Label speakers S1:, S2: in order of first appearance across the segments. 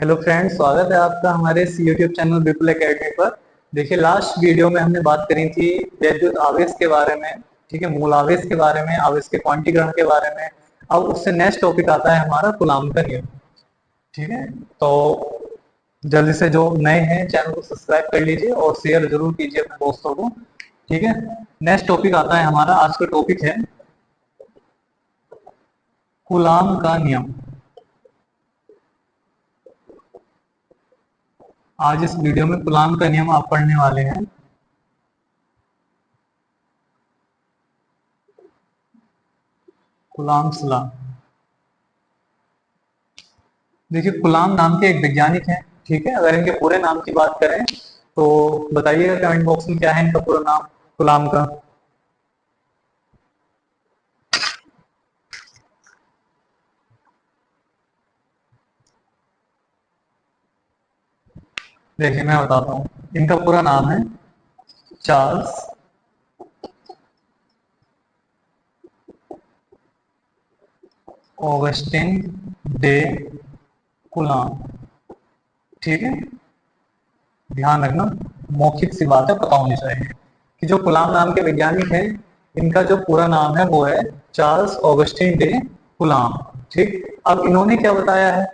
S1: Hello friends, स्वागत है आपका हमारे इस यूट्यूब चैनल विपुल एकेडमी पर। देखिए, लास्ट वीडियो में हमने बात करी थी वैद्युत आवेश के बारे में। ठीक है, मूल आवेश के बारे में, आवेश के क्वांटीकरण के बारे में। अब उससे नेक्स्ट टॉपिक आता है हमारा कूलाम्ब का नियम। ठीक है, तो जल्दी से जो नए हैं चैनल को सब्सक्राइब कर लीजिए और शेयर जरूर कीजिए अपने दोस्तों को। ठीक है, नेक्स्ट टॉपिक आता है हमारा, आज का टॉपिक है कूलाम्ब का नियम। आज इस वीडियो में कूलाम्ब का नियम आप पढ़ने वाले हैं। कूलाम्ब्स लॉ। देखिए, कूलाम्ब नाम के एक वैज्ञानिक हैं। ठीक है, अगर इनके पूरे नाम की बात करें तो बताइएगा कमेंट बॉक्स में क्या है इनका पूरा नाम कूलाम्ब का। देखिए, मैं बताता हूँ, इनका पूरा नाम है चार्ल्स ऑगस्टिन डे कूलाम्ब। ठीक है, ध्यान रखना, मौखिक सी बात है, पता होनी चाहिए कि जो कूलाम्ब नाम के वैज्ञानिक हैं, इनका जो पूरा नाम है वो है चार्ल्स ऑगस्टिन डे कूलाम्ब। ठीक, अब इन्होंने क्या बताया है,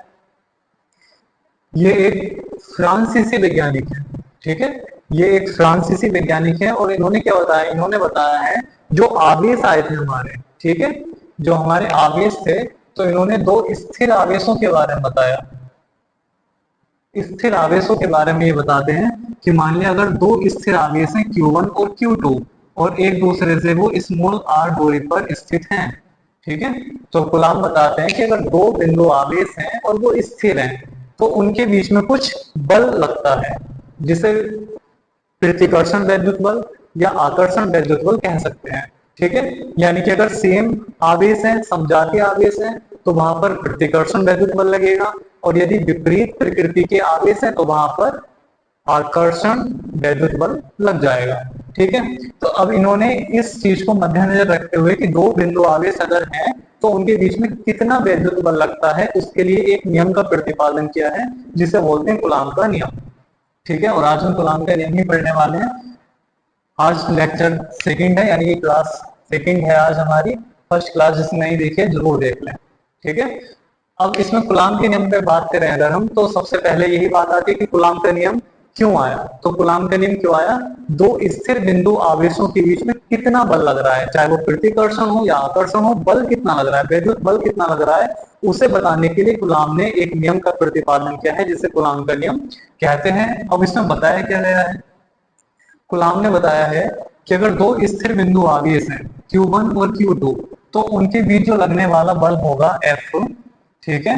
S1: ये एक फ्रांसीसी वैज्ञानिक है। ठीक है, ये एक फ्रांसीसी वैज्ञानिक है और इन्होंने क्या बताया, इन्होंने बताया है जो आवेश आए थे हमारे। ठीक है, जो हमारे आवेश थे, तो इन्होंने दो स्थिर आवेशों के बारे में बताया। स्थिर आवेशों के बारे में ये बताते हैं कि मान लिया अगर दो स्थिर आवेश हैं Q1 और Q2 और एक दूसरे से वो स्मॉल r दूरी पर स्थित हैं। ठीक है, तो कूलाम्ब बताते हैं कि अगर दो बिंदु आवेश हैं और वो स्थिर हैं तो उनके बीच में कुछ बल लगता है, जिसे प्रतिकर्षण वैद्युत बल या आकर्षण वैद्युत बल कह सकते हैं। ठीक है, यानी कि अगर सेम आवेश है, समजातीय आवेश है, तो वहां पर प्रतिकर्षण वैद्युत बल लगेगा, और यदि विपरीत प्रकृति के आवेश है तो वहां पर आकर्षण वैद्युत बल लग जाएगा। ठीक है, तो अब इन्होंने इस चीज को मद्देनजर रखते हुए कि दो बिंदु आवेश अगर हैं तो उनके बीच में कितना वैद्युत बल लगता है, उसके लिए एक नियम का प्रतिपादन किया है, जिसे बोलते हैं कूलाम्ब का नियम। ठीक है, और आज हम कूलाम्ब का नियम ही पढ़ने वाले हैं। आज लेक्चर सेकंड है, यानी कि क्लास सेकंड है आज हमारी। फर्स्ट क्लास जिसने नहीं देखी है जरूर देख लें। ठीक है, अब इसमें कूलाम्ब के नियम पे बात करें अगर हम, तो सबसे पहले यही बात आती है कि कूलाम्ब का नियम क्यों आया। तो कूलाम्ब का नियम क्यों आया, दो स्थिर बिंदु आवेशों के बीच में कितना बल लग रहा है, चाहे वो प्रतिकर्षण हो या आकर्षण हो, बल कितना लग रहा है, वैद्युत बल कितना लग रहा है, उसे बताने के लिए कूलाम्ब ने एक नियम का प्रतिपादन किया है, जिसे कूलाम्ब का नियम कहते हैं। अब इसमें बताया क्या गया है, कूलाम्ब ने बताया है कि अगर दो स्थिर बिंदु आवेश हैं Q1 और Q2, तो उनके बीच जो लगने वाला बल होगा F, ठीक है,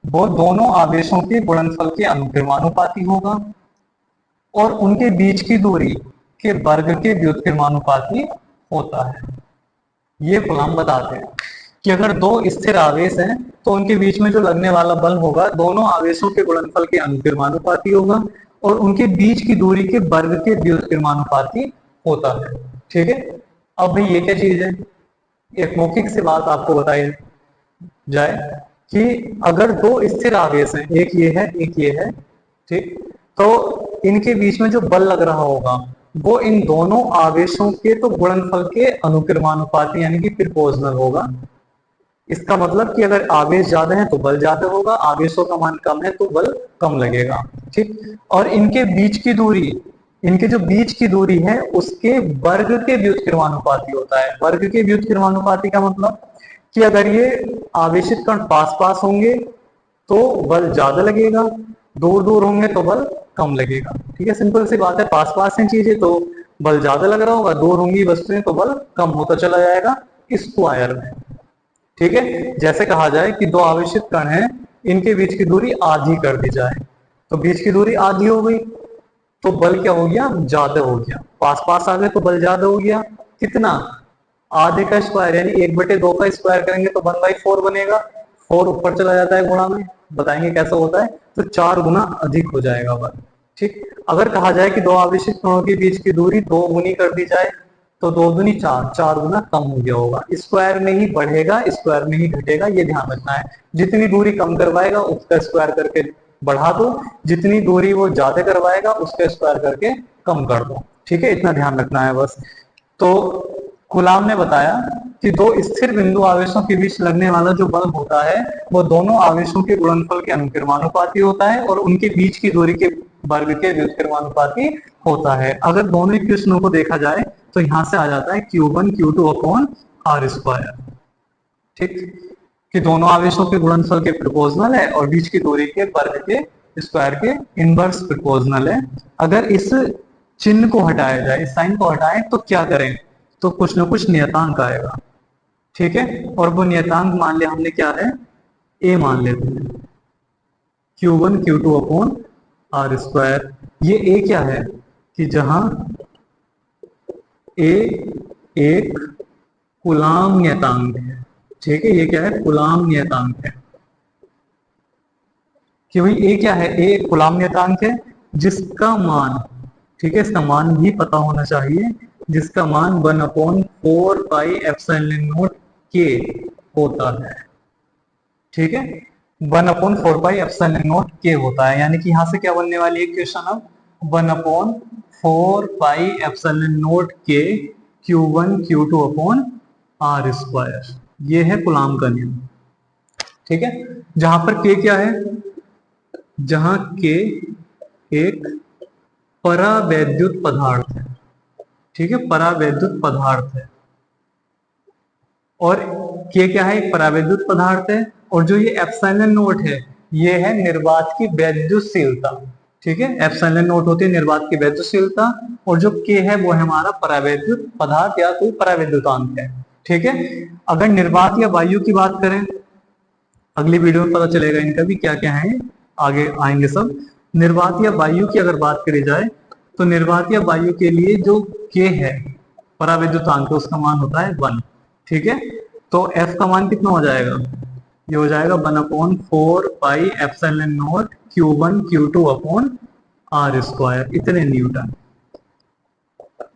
S1: वो दोनों आवेशों के गुणनफल के अनुक्रमानुपाती होगा और उनके बीच की दूरी के वर्ग के व्युत्क्रमानुपाती होता है। ये कूलाम्ब बताते हैं कि अगर दो स्थिर आवेश हैं तो उनके बीच में जो लगने वाला बल होगा दोनों आवेशों के गुणनफल के अनुक्रमानुपाती होगा और उनके बीच की दूरी के वर्ग के व्युत्क्रमानुपाती होता है। ठीक है, अब भाई ये क्या चीज है, एक मौखिक से बात आपको बताई जाए कि अगर दो स्थिर आवेश हैं, एक ये है एक ये है, ठीक, तो इनके बीच में जो बल लग रहा होगा वो इन दोनों आवेशों के तो गुणनफल के अनुक्रमानुपाती यानी कि प्रोपोर्शनल होगा। इसका मतलब कि अगर आवेश ज्यादा है तो बल ज्यादा होगा, आवेशों का मान कम है तो बल कम लगेगा। ठीक, और इनके बीच की दूरी, इनके जो बीच की दूरी है उसके वर्ग के व्युत्क्रमानुपाती होता है। वर्ग के व्युत्क्रमानुपाती का मतलब कि अगर ये आवेशित कण पास पास होंगे तो बल ज्यादा लगेगा, दूर दूर होंगे तो बल कम लगेगा। ठीक है, सिंपल सी बात है, पास पास हैं चीजें तो बल ज्यादा लग रहा होगा, दूर होंगी वस्तुएं तो बल कम होता चला जाएगा स्क्वायर में। ठीक है, जैसे कहा जाए कि दो आवेशित कण हैं, इनके बीच की दूरी आधी कर दी जाए, तो बीच की दूरी आधी हो गई तो बल क्या हो गया, ज्यादा हो गया। पास पास आ गए तो बल ज्यादा हो गया, कितना, आधे का स्क्वायर, यानी 1/2 का स्क्वायर करेंगे तो 1/4 बनेगा। 4 ऊपर चला जाता है गुणा में, बताएंगे कैसे होता है, तो 4 गुना अधिक हो जाएगा बल। ठीक, अगर कहा जाए कि दो आवेशित कणों के बीच की दूरी 2 गुनी कर दी जाए तो 2 दूनी 4, 4 गुना कम हो गया होगा। स्क्वायर में ही बढ़ेगा, स्क्वायर में ही घटेगा, ये ध्यान रखना है। जितनी दूरी कम करवाएगा उसका स्क्वायर करके बढ़ा दो, जितनी दूरी वो ज्यादा करवाएगा उसके स्क्वायर करके कम कर दो। ठीक है, इतना ध्यान रखना है बस। तो कूलाम ने बताया कि दो स्थिर बिंदु आवेशों के बीच लगने वाला जो बल होता है वो दोनों आवेशों के गुणनफल के अनुक्रमानुपाती होता है और उनके बीच की दूरी के वर्ग के व्युत्क्रमानुपाती होता है। अगर दोनों इक्वेशनों को देखा जाए तो यहां से आ जाता है Q1 Q2 upon r square. ठीक, कि दोनों आवेशों के गुणनफल के प्रोपोर्शनल है और बीच की दूरी के वर्ग के स्क्वायर के इनवर्स प्रोपोर्शनल है। अगर इस चिन्ह को हटाया जाए, इस साइन को हटाएं तो क्या करें, तो कुछ ना कुछ नियतांक आएगा। ठीक है, और वो नियतांक मान लिया हमने क्या है, ए मान लेते हैं, Q1 Q2 upon r square. ये ए क्या है कि जहां ए एक कूलाम नियतांक है। ठीक है, ये क्या है, कूलाम नियतांक है। कि भाई ए क्या है, ए एक कूलाम नियतांक है जिसका मान, ठीक है, इसका मान भी पता होना चाहिए, जिसका मान 1/4 पाई एप्सिलॉन नॉट के होता है। ठीक है, 1/4 पाई एप्सिलॉन नॉट के होता है, यानी कि यहां से क्या बनने वाली है इक्वेशन, अब 1/4 पाई एप्सिलॉन नॉट के Q1 Q2 upon r square. ये है कूलाम का नियम। ठीक है, जहां पर के क्या है, जहां के एक परावैद्युत पदार्थ है। ठीक है, परावैद्युत पदार्थ है, और के क्या है, एक परावैद्युत पदार्थ है, और जो ये एप्सिलॉन नोट है ये है निर्वात की वैद्युतशीलता। ठीक है, एप्सिलॉन नोट होती है निर्वात की वैद्युतशीलता, और जो के है वो है हमारा परावैद्युत पदार्थ या कोई परावैद्युतांक है। ठीक है, अगर निर्वात या वायु की बात करें, अगली वीडियो में पता चलेगा इनका भी क्या क्या है, आगे आएंगे सब। निर्वात या वायु की अगर बात करी जाए तो निर्वात या वायु के लिए जो के है परावैद्युतांक, उसका मान होता है 1। ठीक है, तो F का मान कितना हो जाएगा, ये हो जाएगा 1/4 pi epsilon not Q1 Q2 upon r square, इतने न्यूटन।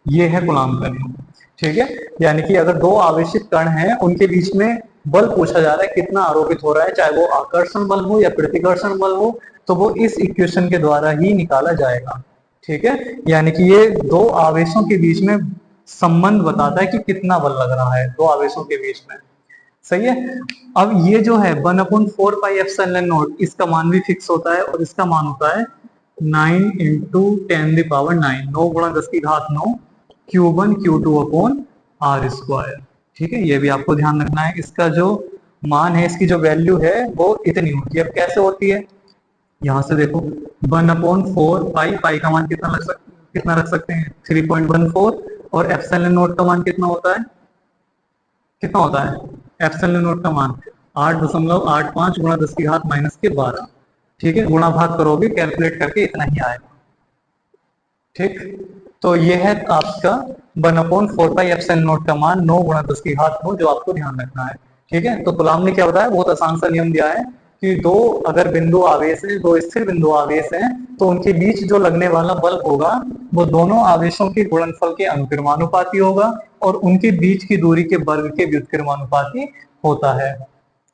S1: ये है कूलाम का नियम। ठीक है, यानी कि अगर दो आवेशित कण हैं उनके बीच में बल पूछा जा रहा है कितना आरोपित हो रहा है, चाहे वो आकर्षण बल हो या प्रतिकर्षण बल हो, तो वो इस इक्वेशन के द्वारा ही निकाला जाएगा। ठीक है, यानी कि ये दो आवेशों के बीच में संबंध बताता है कि कितना बल लग रहा है दो आवेशों के बीच में। सही है, अब ये जो है 1/4 पाई एप्सिलॉन नॉट, इसका मान भी फिक्स होता है और इसका मान होता है 9 इंटू 10⁹, 9 गुणा 10⁹ Q1 Q2 upon r square. ठीक है, ये भी आपको ध्यान रखना है, इसका जो मान है, इसकी जो वैल्यू है वो इतनी होती है। अब कैसे होती है, यहां से देखो 1/4 पाई, पाई का मान कितना रख सकते हैं 3.14, और एप्सिलॉन नॉट का मान कितना होता है, कितना होता है एप्सिलॉन नॉट का मान 8.85 गुणा 10⁻⁻12। ठीक है, गुणा भाग करोगे कैलकुलेट करके इतना ही आएगा। ठीक, तो ये है आपका 1/4 पाई एप्सिलॉन नॉट का मान 9 गुणा 10⁻9, जो आपको ध्यान रखना है। ठीक है, तो कूलाम ने क्या बताया, बहुत आसान सा नियम दिया है कि दो अगर बिंदु आवेश है, दो स्थिर बिंदु आवेश है, तो उनके बीच जो लगने वाला बल होगा वो दोनों आवेशों के गुणनफल के अनुक्रमानुपाती होगा और उनके बीच की दूरी के वर्ग के व्युत्क्रमानुपाती होता है।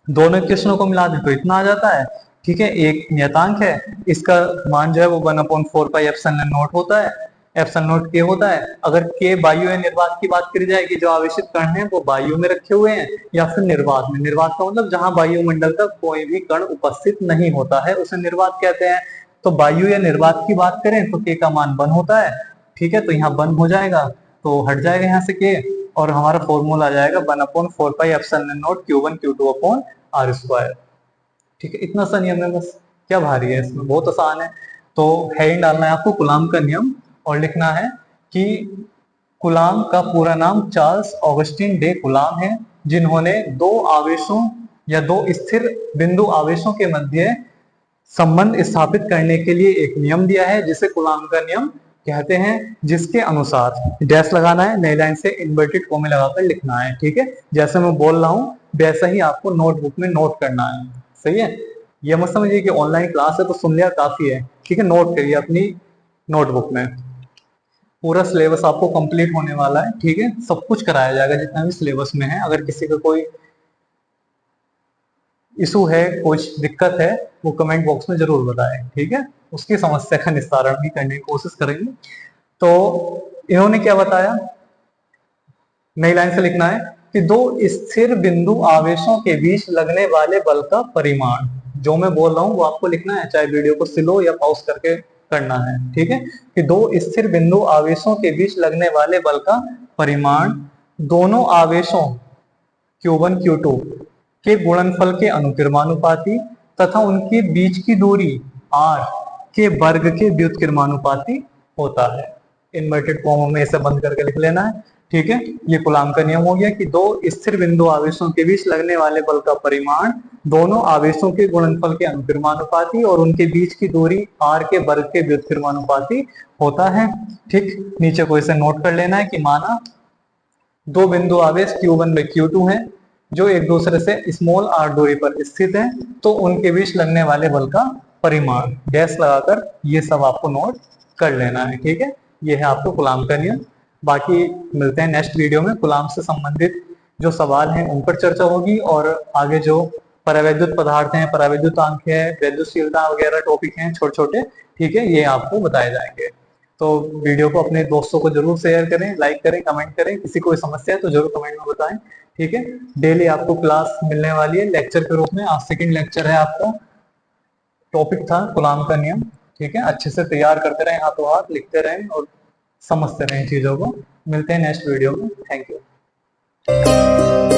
S1: दोनों इक्वेशनों को मिला दें तो इतना आ जाता है। ठीक है, एक नियतांक है, इसका मान जो है वो 1/4 पाई एप्सिलॉन नॉट होता है, एप्सिलॉन नॉट के होता है। अगर के वायु या निर्वात की बात करी जाए कि जो आवेशित कण हैं वो वायु में रखे हुए हैं या फिर निर्वात में, निर्वात का मतलब जहां वायुमंडल का कोई भी कण उपस्थित नहीं होता है उसे निर्वात कहते हैं। तो वायु या निर्वात की बात करें तो के का मान 1 होता है। ठीक है, तो यहाँ 1 हो जाएगा, तो हट जाएगा यहाँ से के, और हमारा फॉर्मूला आ जाएगा 1/4 pi epsilon not Q1 Q2 upon r square. ठीक है, इतना सा नियम है बस, क्या भारी है इसमें, बहुत आसान है। तो हेडिंग डालना है आपको कूलाम का नियम, और लिखना है कि कूलाम का पूरा नाम चार्ल्स ऑगस्टिन डे कूलाम है, जिन्होंने दो आवेशों या दो स्थिर बिंदु आवेशों के मध्य संबंध स्थापित करने के लिए एक नियम दिया है जिसे कूलाम का नियम कहते हैं, जिसके अनुसार डैश लगाना है, नई लाइन से इन्वर्टेड कोमे लगाकर लिखना है। ठीक है, जैसे मैं बोल रहा हूं वैसा ही आपको नोटबुक में नोट करना है। सही है, ये मत समझिए कि ऑनलाइन क्लास है तो सुन लिया काफी है। ठीक है, नोट करिए अपनी नोटबुक में, पूरा सिलेबस आपको कंप्लीट होने वाला है। ठीक है, सब कुछ कराया जाएगा जितना भी सिलेबस में है। अगर किसी का कोई इशू है, कुछ दिक्कत है, वो कमेंट बॉक्स में जरूर बताएं, ठीक है। उसकी समस्या का निस्तारण भी करने की कोशिश करेंगे। तो इन्होंने क्या बताया, नई लाइन से लिखना है कि दो स्थिर बिंदु आवेशों के बीच लगने वाले बल का परिमाण, जो मैं बोल रहा हूं वो आपको लिखना है, चाहे वीडियो को स्लो या पॉज करके करना है, ठीक है। कि दो स्थिर बिंदु आवेशों के बीच लगने वाले बल का परिमाण दोनों आवेशों Q1 Q2 के गुणनफल के अनुकिरमानुपाती तथा उनके बीच की दूरी r के वर्ग के व्युत्क्रमानुपाती होता है। इन्वर्टेड फॉर्म में इसे बंद करके लिख लेना है, ठीक है। ये कूलाम का नियम हो गया कि दो स्थिर बिंदु आवेशों के बीच लगने वाले बल का परिमाण दोनों आवेशों के गुणनफल के अनुकिरमानुपाती और उनके बीच की दूरी r के वर्ग के व्युत्क्रमानुपाती होता है, ठीक। नीचे को इसे नोट कर लेना है कि माना दो बिंदु आवेश Q1 व Q2 हैं जो एक दूसरे से स्मॉल r दूरी पर स्थित हैं, तो उनके बीच लगने वाले बल का परिमाण डैश लगाकर ये सब आपको नोट कर लेना है, ठीक है। ये है आपको कूलाम का नियम। बाकी मिलते हैं नेक्स्ट वीडियो में, कूलाम से संबंधित जो सवाल हैं उन पर चर्चा होगी, और आगे जो परावैद्युत पदार्थ हैं, परावैद्युतांक है, वैद्युतशीलता वगैरह टॉपिक हैं छोटे छोटे, ठीक है, ये आपको बताए जाएंगे। तो वीडियो को अपने दोस्तों को जरूर शेयर करें, लाइक करें, कमेंट करें। किसी कोई समस्या है तो जरूर कमेंट में बताएं, ठीक है। डेली आपको क्लास मिलने वाली है लेक्चर के रूप में। आज सेकंड लेक्चर है आपका, टॉपिक था कूलाम का नियम, ठीक है। अच्छे से तैयार करते रहें, हाथों हाथ लिखते रहें और समझते रहें चीजों को। मिलते हैं नेक्स्ट वीडियो में। Thank you.